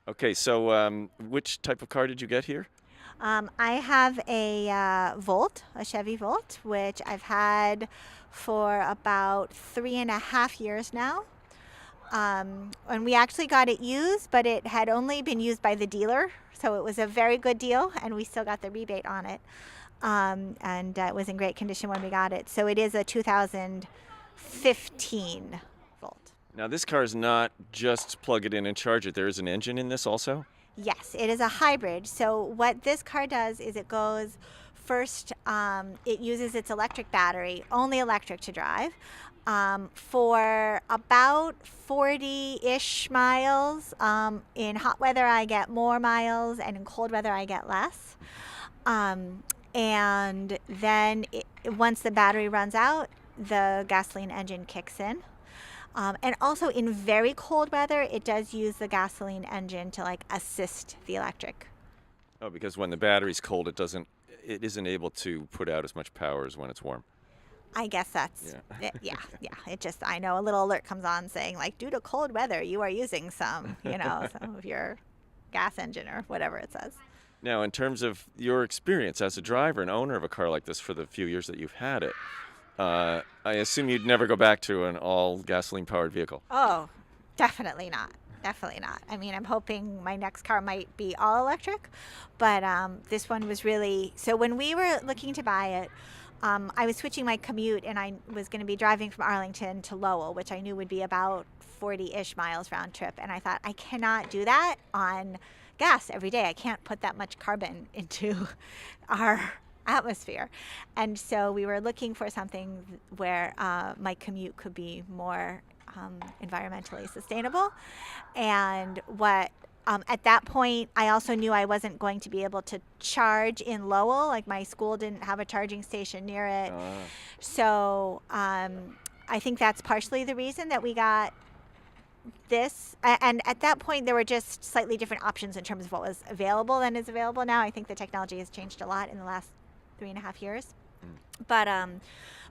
Okay, so which type of car did you get here? I have a Volt, a Chevy Volt, which I've had for about 3.5 years now. And we actually got it used, but it had only been used by the dealer. So it was a very good deal, and we still got the rebate on it. And it was in great condition when we got it. So it is a 2015 Volt. Now, this car is not just plug it in and charge it. There is an engine in this also? Yes, it is a hybrid. So what this car does is it goes first, it uses its electric battery, only electric to drive, for about 40-ish miles. In hot weather, I get more miles, and in cold weather, I get less. And then once the battery runs out, the gasoline engine kicks in. And also in very cold weather, it does use the gasoline engine to like assist the electric. Oh, because when the battery's cold, it isn't able to put out as much power as when it's warm. I guess that's Yeah. it. Yeah, yeah. It just, I know a little alert comes on saying like, due to cold weather, you are using some of your gas engine or whatever it says. Now, in terms of your experience as a driver and owner of a car like this for the few years that you've had it, I assume you'd never go back to an all gasoline powered vehicle. Oh, definitely not. Definitely not. I mean, I'm hoping my next car might be all electric, but this one was really. So when we were looking to buy it, I was switching my commute, and I was going to be driving from Arlington to Lowell, which I knew would be about 40-ish miles round trip. And I thought, I cannot do that on gas every day. I can't put that much carbon into our atmosphere. And so we were looking for something where my commute could be more environmentally sustainable. And what at that point, I also knew I wasn't going to be able to charge in Lowell. Like my school didn't have a charging station near it. Ah. So I think that's partially the reason that we got this. And at that point, there were just slightly different options in terms of what was available than is available now. I think the technology has changed a lot in the last 3.5 years. Mm.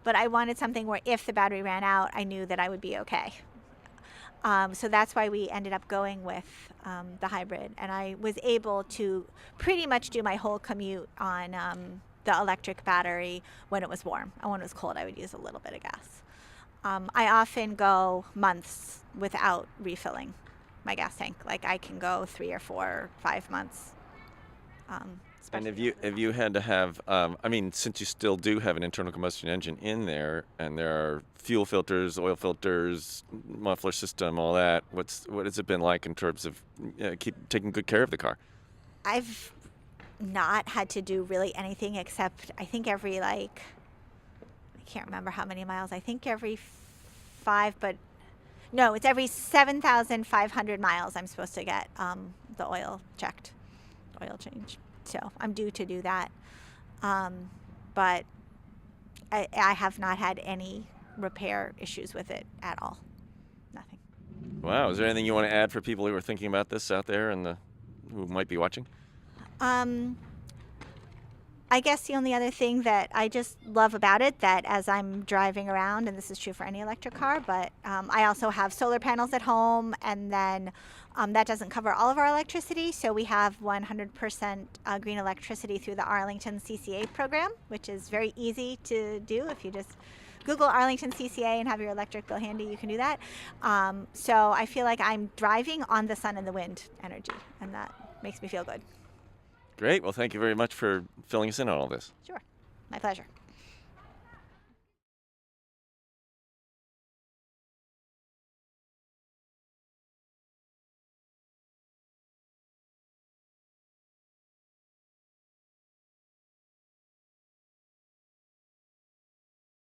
But I wanted something where if the battery ran out, I knew that I would be okay. So that's why we ended up going with the hybrid. And I was able to pretty much do my whole commute on the electric battery when it was warm. And when it was cold, I would use a little bit of gas. I often go months without refilling my gas tank. Like I can go 3 or 4 or 5 months. And Especially have you had to have? I mean, since you still do have an internal combustion engine in there, and there are fuel filters, oil filters, muffler system, all that. What has it been like in terms of keep taking good care of the car? I've not had to do really anything except I think every like I can't remember how many miles. I think every five, but no, it's every 7,500 miles I'm supposed to get the oil checked, oil change. So I'm due to do that. But I have not had any repair issues with it at all. Nothing. Wow, is there anything you want to add for people who are thinking about this out there and who might be watching? Um, I guess the only other thing that I just love about it, that as I'm driving around, and this is true for any electric car, but I also have solar panels at home, and then that doesn't cover all of our electricity. So we have 100% green electricity through the Arlington CCA program, which is very easy to do. If you just Google Arlington CCA and have your electric bill handy, you can do that. So I feel like I'm driving on the sun and the wind energy, and that makes me feel good. Great. Well, thank you very much for filling us in on all this. Sure. My pleasure.